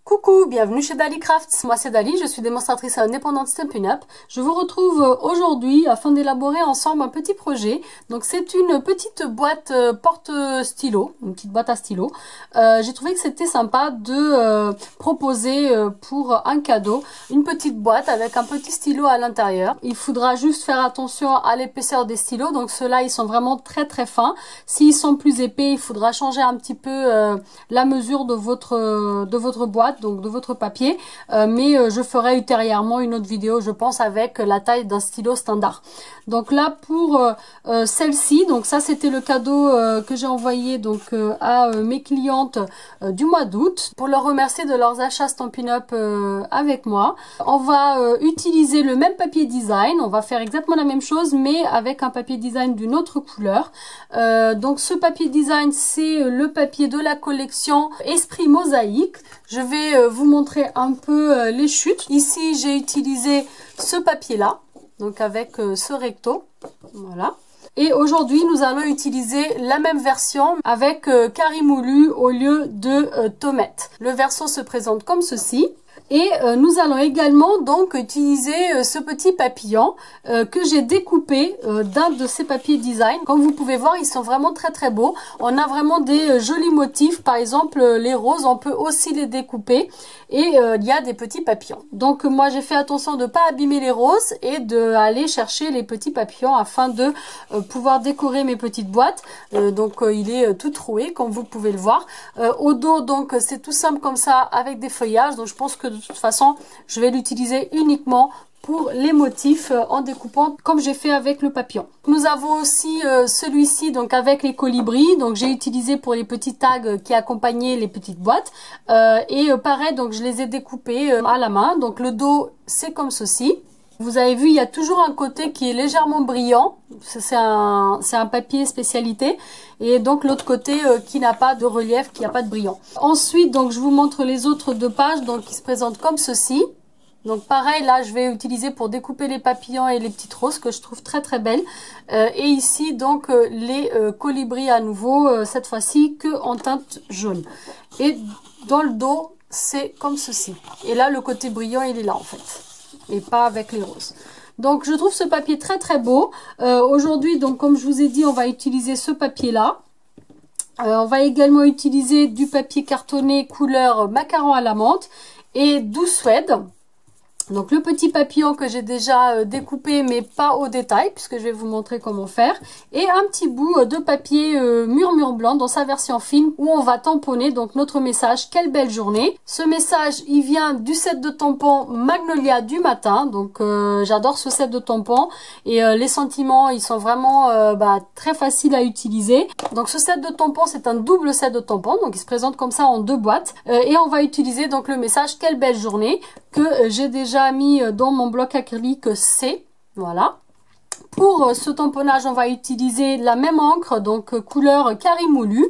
Coucou, bienvenue chez Dali Crafts. Moi c'est Dali, je suis démonstratrice indépendante Stampin' Up. Je vous retrouve aujourd'hui afin d'élaborer ensemble un petit projet. Donc c'est une petite boîte porte-stylo, une petite boîte à stylo. J'ai trouvé que c'était sympa de proposer pour un cadeau une petite boîte avec un petit stylo à l'intérieur. Il faudra juste faire attention à l'épaisseur des stylos. Donc ceux-là ils sont vraiment très fins. S'ils sont plus épais, il faudra changer un petit peu la mesure de votre boîte, donc de votre papier, mais je ferai ultérieurement une autre vidéo, je pense, avec la taille d'un stylo standard. Donc là pour celle-ci, donc ça c'était le cadeau que j'ai envoyé donc à mes clientes du mois d'août pour leur remercier de leurs achats Stampin' Up avec moi. On va utiliser le même papier design, on va faire exactement la même chose mais avec un papier design d'une autre couleur. Donc ce papier design c'est le papier de la collection Esprit Mosaïque. Je vais vous montrer un peu les chutes. Ici, j'ai utilisé ce papier-là, donc avec ce recto, voilà. Et aujourd'hui, nous allons utiliser la même version avec carré moulu au lieu de tomate. Le verso se présente comme ceci. Et nous allons également donc utiliser ce petit papillon que j'ai découpé d'un de ces papiers design. Comme vous pouvez voir, ils sont vraiment très beaux. On a vraiment des jolis motifs. Par exemple, les roses, on peut aussi les découper. Et il y a des petits papillons. Donc moi, j'ai fait attention de ne pas abîmer les roses et d'aller chercher les petits papillons afin de pouvoir décorer mes petites boîtes. Donc il est tout troué, comme vous pouvez le voir. Au dos, donc c'est tout simple comme ça avec des feuillages. Donc je pense que de toute façon, je vais l'utiliser uniquement pour les motifs en découpant comme j'ai fait avec le papillon. Nous avons aussi celui-ci donc avec les colibris, donc j'ai utilisé pour les petits tags qui accompagnaient les petites boîtes et pareil, donc je les ai découpés à la main. Donc le dos c'est comme ceci. Vous avez vu, il y a toujours un côté qui est légèrement brillant, c'est un papier spécialité, et donc l'autre côté qui n'a pas de relief, qui n'a pas de brillant. Ensuite, donc je vous montre les autres deux pages, donc qui se présentent comme ceci. Donc pareil, là je vais utiliser pour découper les papillons et les petites roses que je trouve très belles. Et ici donc les colibris à nouveau, cette fois-ci que en teinte jaune. Et dans le dos, c'est comme ceci. Et là le côté brillant il est là en fait. Et pas avec les roses. Donc je trouve ce papier très beau. Aujourd'hui, donc comme je vous ai dit, on va utiliser ce papier là. On va également utiliser du papier cartonné couleur macaron à la menthe et douce Suède. Donc le petit papillon que j'ai déjà découpé mais pas au détail puisque je vais vous montrer comment faire. Et un petit bout de papier murmure blanc dans sa version fine où on va tamponner donc notre message quelle belle journée. Ce message il vient du set de tampons Magnolia du matin. Donc j'adore ce set de tampons et les sentiments ils sont vraiment très faciles à utiliser. Donc ce set de tampons c'est un double set de tampons. Donc il se présente comme ça en deux boîtes. Et on va utiliser donc le message quelle belle journée que j'ai déjà mis dans mon bloc acrylique C, voilà. Pour ce tamponnage, on va utiliser la même encre, donc couleur carré moulu,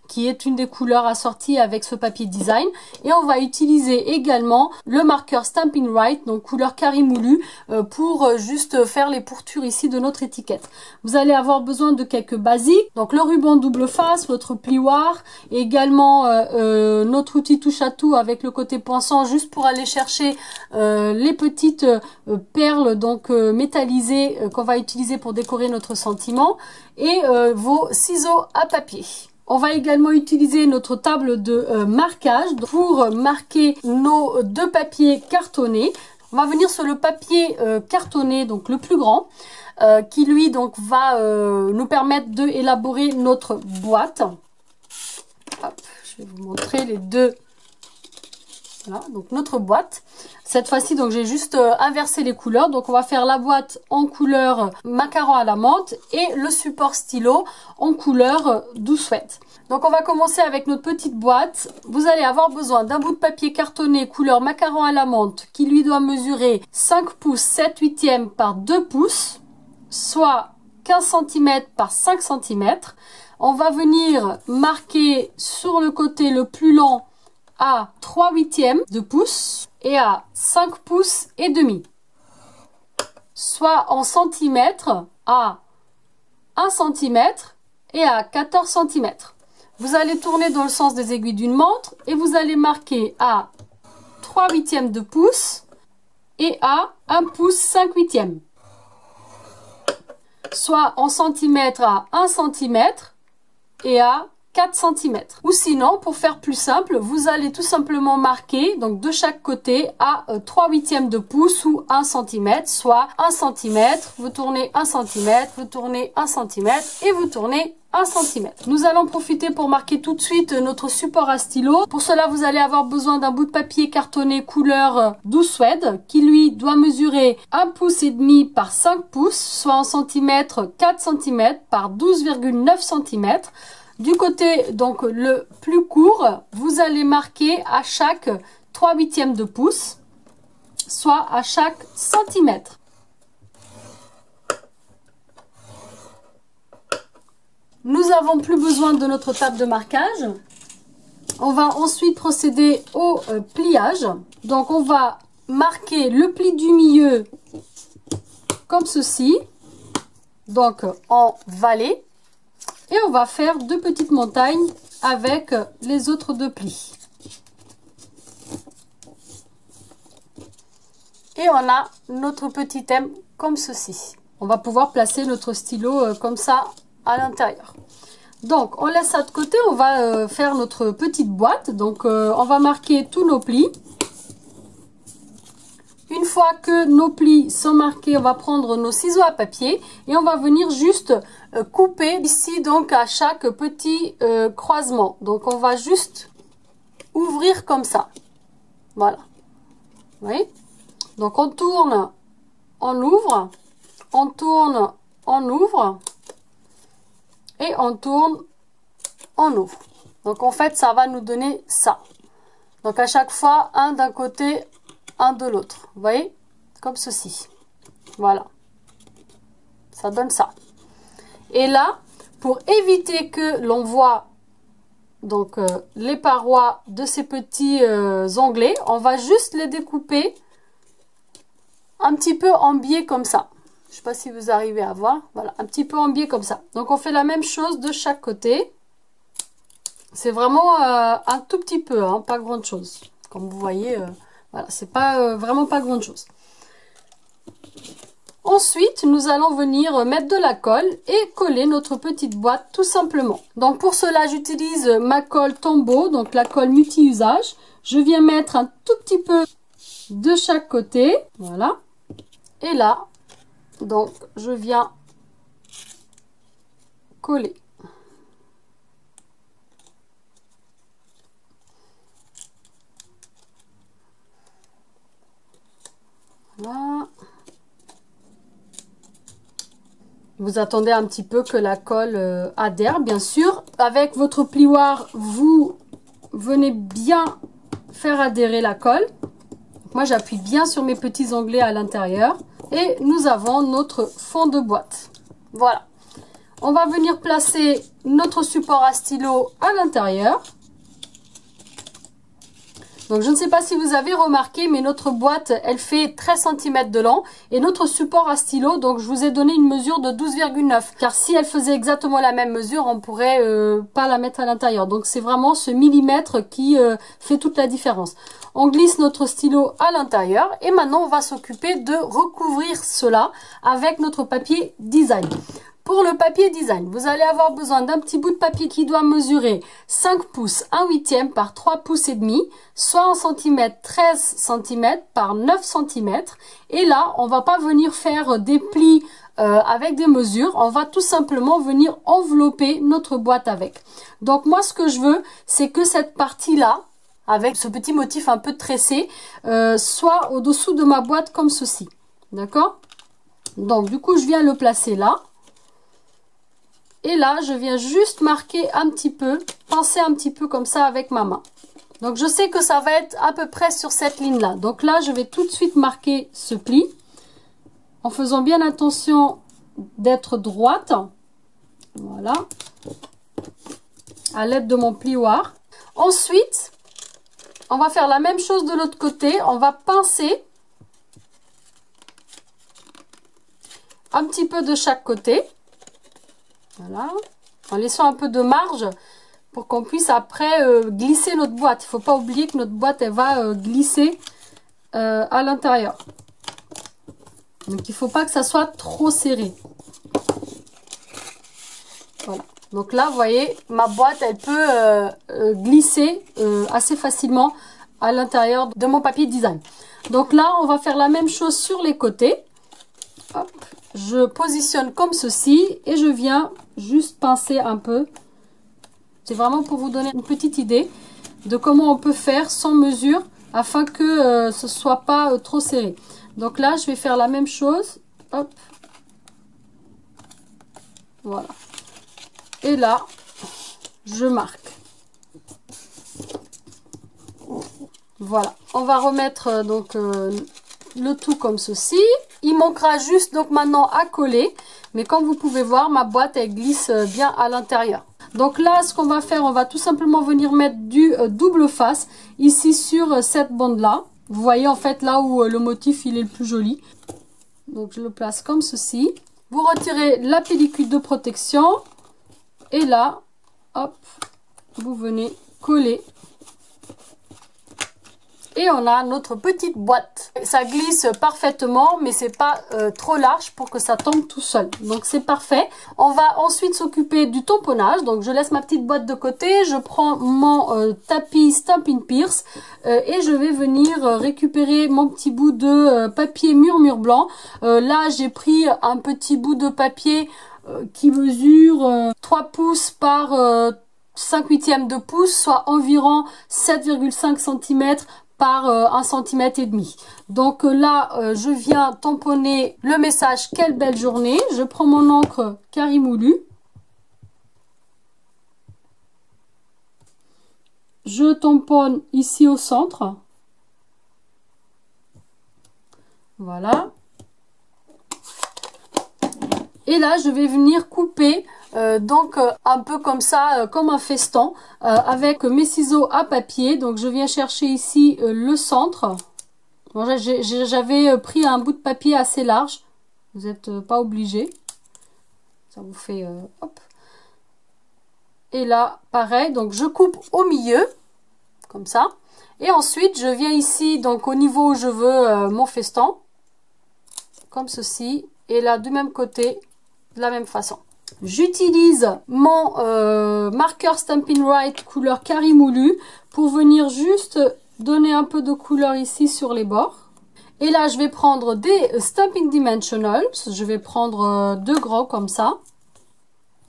qui est une des couleurs assorties avec ce papier design. Et on va utiliser également le marqueur Stampin' Right, donc couleur carré moulu, pour juste faire les pourtures ici de notre étiquette. Vous allez avoir besoin de quelques basiques, donc le ruban double face, votre plioir, et également notre outil touche à tout avec le côté poinçant, juste pour aller chercher les petites perles donc métallisées qu'on va utiliser pour décorer notre sentiment, et vos ciseaux à papier. On va également utiliser notre table de marquage pour marquer nos deux papiers cartonnés. On va venir sur le papier cartonné, donc le plus grand, qui lui donc va nous permettre d'élaborer notre boîte. Hop, je vais vous montrer les deux. Voilà, donc notre boîte. Cette fois-ci, donc j'ai juste inversé les couleurs. Donc on va faire la boîte en couleur macaron à la menthe et le support stylo en couleur douce Suède. Donc on va commencer avec notre petite boîte. Vous allez avoir besoin d'un bout de papier cartonné couleur macaron à la menthe qui lui doit mesurer 5 pouces 7/8 par 2 pouces, soit 15 cm par 5 cm. On va venir marquer sur le côté le plus long à 3/8 de pouce et à 5 pouces et demi, soit en centimètres à 1 cm et à 14 cm. Vous allez tourner dans le sens des aiguilles d'une montre et vous allez marquer à 3/8 de pouce et à 1 pouce 5/8. Soit en centimètres à 1 cm et à 4 cm. Ou sinon, pour faire plus simple, vous allez tout simplement marquer donc de chaque côté à 3/8 de pouce ou 1 cm, soit 1 cm, vous tournez 1 cm, vous tournez 1 cm et vous tournez 1 cm. Nous allons profiter pour marquer tout de suite notre support à stylo. Pour cela, vous allez avoir besoin d'un bout de papier cartonné couleur douce suède qui lui doit mesurer 1 pouce et demi par 5 pouces, soit en centimètres 4 cm par 12,9 cm. Du côté donc le plus court, vous allez marquer à chaque 3/8 de pouce, soit à chaque centimètre. Nous n'avons plus besoin de notre table de marquage. On va ensuite procéder au pliage. Donc on va marquer le pli du milieu comme ceci, donc en vallée. Et on va faire 2 petites montagnes avec les autres 2 plis. Et on a notre petit thème comme ceci. On va pouvoir placer notre stylo comme ça à l'intérieur. Donc on laisse ça de côté, on va faire notre petite boîte. Donc on va marquer tous nos plis. Une fois que nos plis sont marqués, on va prendre nos ciseaux à papier et on va venir juste couper ici donc à chaque petit croisement. Donc on va juste ouvrir comme ça. Voilà. Vous voyez? Donc on tourne, on ouvre, on tourne, on ouvre et on tourne, on ouvre. Donc en fait ça va nous donner ça. Donc à chaque fois un d'un côté, un de l'autre, vous voyez, comme ceci. Voilà, ça donne ça. Et là, pour éviter que l'on voit donc les parois de ces petits onglets, on va juste les découper un petit peu en biais comme ça. Je ne sais pas si vous arrivez à voir. Voilà, un petit peu en biais comme ça. Donc on fait la même chose de chaque côté. C'est vraiment un tout petit peu, hein, pas grand chose. Comme vous voyez. Voilà, c'est pas vraiment pas grand chose. Ensuite, nous allons venir mettre de la colle et coller notre petite boîte tout simplement. Donc pour cela, j'utilise ma colle Tombow, donc la colle multi-usage. Je viens mettre un tout petit peu de chaque côté, voilà. Et là, donc je viens coller. Voilà. Vous attendez un petit peu que la colle adhère, bien sûr. Avec votre plioir, vous venez bien faire adhérer la colle. Moi, j'appuie bien sur mes petits onglets à l'intérieur. Et nous avons notre fond de boîte. Voilà. On va venir placer notre support à stylo à l'intérieur. Donc je ne sais pas si vous avez remarqué, mais notre boîte, elle fait 13 cm de long. Et notre support à stylo, donc je vous ai donné une mesure de 12,9. Car si elle faisait exactement la même mesure, on pourrait pas la mettre à l'intérieur. Donc c'est vraiment ce millimètre qui fait toute la différence. On glisse notre stylo à l'intérieur. Et maintenant, on va s'occuper de recouvrir cela avec notre papier design. Pour le papier design, vous allez avoir besoin d'un petit bout de papier qui doit mesurer 5 pouces 1/8 par 3 pouces et demi, soit en centimètres 13 cm par 9 cm. Et là, on va pas venir faire des plis avec des mesures, on va tout simplement venir envelopper notre boîte avec. Donc moi, ce que je veux, c'est que cette partie-là, avec ce petit motif un peu tressé, soit au-dessous de ma boîte comme ceci. D'accord? Donc du coup, je viens le placer là. Et là, je viens juste marquer un petit peu, pincer un petit peu comme ça avec ma main. Donc, je sais que ça va être à peu près sur cette ligne-là. Donc là, je vais tout de suite marquer ce pli. En faisant bien attention d'être droite. Voilà. À l'aide de mon plioir. Ensuite, on va faire la même chose de l'autre côté. On va pincer un petit peu de chaque côté. Voilà, en laissant un peu de marge pour qu'on puisse après glisser notre boîte. Il ne faut pas oublier que notre boîte, elle va glisser à l'intérieur. Donc il ne faut pas que ça soit trop serré. Voilà. Donc là, vous voyez, ma boîte, elle peut glisser assez facilement à l'intérieur de mon papier design. Donc là, on va faire la même chose sur les côtés. Hop. Je positionne comme ceci et je viens juste pincer un peu. C'est vraiment pour vous donner une petite idée de comment on peut faire sans mesure afin que ce ne soit pas trop serré. Donc là, je vais faire la même chose. Hop. Voilà. Et là, je marque. Voilà. On va remettre donc le tout comme ceci. Il manquera juste donc maintenant à coller. Mais comme vous pouvez voir, ma boîte, elle glisse bien à l'intérieur. Donc là, ce qu'on va faire, on va tout simplement venir mettre du double face ici sur cette bande-là. Vous voyez en fait là où le motif il est le plus joli. Donc je le place comme ceci. Vous retirez la pellicule de protection. Et là, hop, vous venez coller. Et on a notre petite boîte. Ça glisse parfaitement, mais c'est pas trop large pour que ça tombe tout seul. Donc c'est parfait. On va ensuite s'occuper du tamponnage. Donc je laisse ma petite boîte de côté. Je prends mon tapis Stampin' Pierce et je vais venir récupérer mon petit bout de papier murmure blanc. Là j'ai pris un petit bout de papier qui mesure 3 pouces par 5/8 de pouce, soit environ 7,5 cm par 1,5 cm. Donc là, je viens tamponner le message « Quelle belle journée ». Je prends mon encre Carimoulu. Je tamponne ici au centre. Voilà. Et là, je vais venir couper donc un peu comme ça, comme un feston, avec mes ciseaux à papier. Donc je viens chercher ici le centre. Bon, j'avais pris un bout de papier assez large. Vous n'êtes pas obligé. Ça vous fait hop. Et là, pareil, donc je coupe au milieu, comme ça. Et ensuite, je viens ici, donc au niveau où je veux mon feston, comme ceci. Et là, du même côté, de la même façon. J'utilise mon marqueur Stampin' Write couleur Carimoulu pour venir juste donner un peu de couleur ici sur les bords. Et là, je vais prendre des Stampin' Dimensionals. Je vais prendre 2 grands comme ça.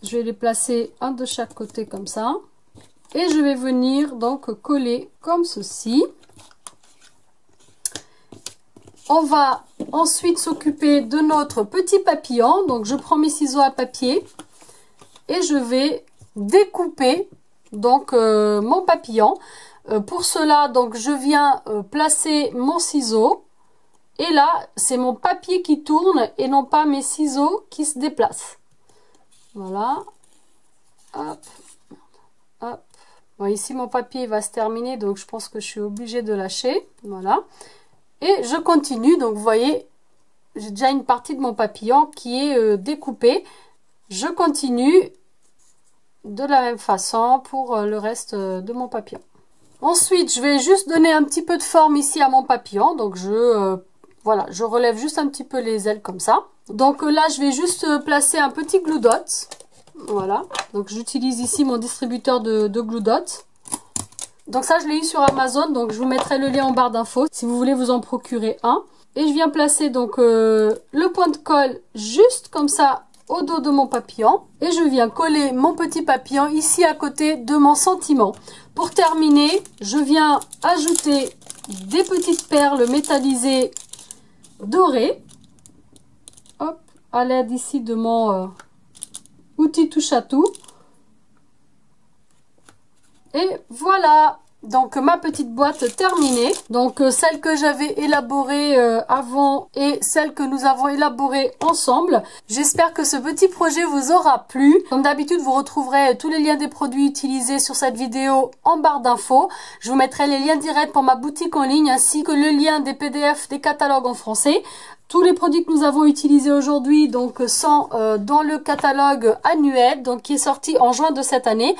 Je vais les placer un de chaque côté comme ça. Et je vais venir donc coller comme ceci. On va ensuite s'occuper de notre petit papillon. Donc je prends mes ciseaux à papier et je vais découper donc mon papillon. Pour cela, donc je viens placer mon ciseau. Et là, c'est mon papier qui tourne et non pas mes ciseaux qui se déplacent. Voilà. Hop. Hop. Bon, ici, mon papier va se terminer, donc je pense que je suis obligée de lâcher. Voilà. Et je continue. Donc, vous voyez, j'ai déjà une partie de mon papillon qui est découpée. Je continue de la même façon pour le reste de mon papillon. Ensuite, je vais juste donner un petit peu de forme ici à mon papillon. Donc, voilà, je relève juste un petit peu les ailes comme ça. Donc là, je vais juste placer un petit glue dot. Voilà. Donc j'utilise ici mon distributeur de glue dot. Donc ça, je l'ai eu sur Amazon. Donc je vous mettrai le lien en barre d'infos si vous voulez vous en procurer un. Et je viens placer donc le point de colle juste comme ça au dos de mon papillon. Et je viens coller mon petit papillon ici à côté de mon sentiment. Pour terminer, je viens ajouter des petites perles métallisées dorées. Hop, à l'aide ici de mon outil touche à tout. Et voilà, donc ma petite boîte terminée. Donc celle que j'avais élaborée avant et celle que nous avons élaborée ensemble. J'espère que ce petit projet vous aura plu. Comme d'habitude, vous retrouverez tous les liens des produits utilisés sur cette vidéo en barre d'infos. Je vous mettrai les liens directs pour ma boutique en ligne ainsi que le lien des PDF des catalogues en français. Tous les produits que nous avons utilisés aujourd'hui donc sont dans le catalogue annuel donc qui est sorti en juin de cette année,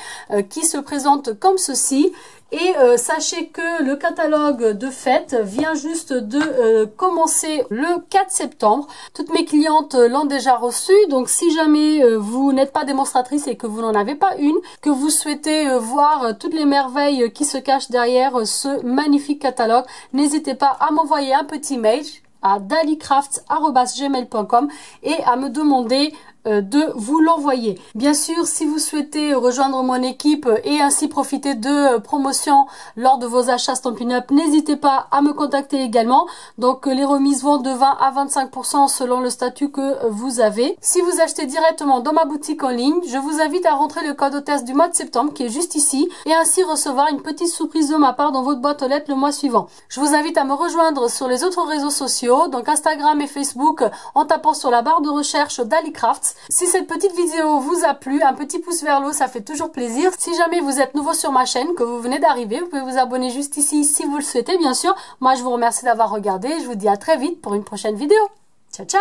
qui se présente comme ceci. Et sachez que le catalogue de fête vient juste de commencer le 4 septembre. Toutes mes clientes l'ont déjà reçu. Donc si jamais vous n'êtes pas démonstratrice et que vous n'en avez pas une, que vous souhaitez voir toutes les merveilles qui se cachent derrière ce magnifique catalogue, n'hésitez pas à m'envoyer un petit mail à dalycrafts@gmail.com et à me demander de vous l'envoyer. Bien sûr, si vous souhaitez rejoindre mon équipe et ainsi profiter de promotions lors de vos achats Stampin' Up, n'hésitez pas à me contacter également. Donc les remises vont de 20 à 25% selon le statut que vous avez. Si vous achetez directement dans ma boutique en ligne, je vous invite à rentrer le code hôtesse du mois de septembre qui est juste ici et ainsi recevoir une petite surprise de ma part dans votre boîte aux lettres le mois suivant. Je vous invite à me rejoindre sur les autres réseaux sociaux, donc Instagram et Facebook, en tapant sur la barre de recherche Dalycrafts. Si cette petite vidéo vous a plu, un petit pouce vers le haut, ça fait toujours plaisir. Si jamais vous êtes nouveau sur ma chaîne, que vous venez d'arriver, vous pouvez vous abonner juste ici si vous le souhaitez, bien sûr. Moi, je vous remercie d'avoir regardé. Je vous dis à très vite pour une prochaine vidéo. Ciao, ciao!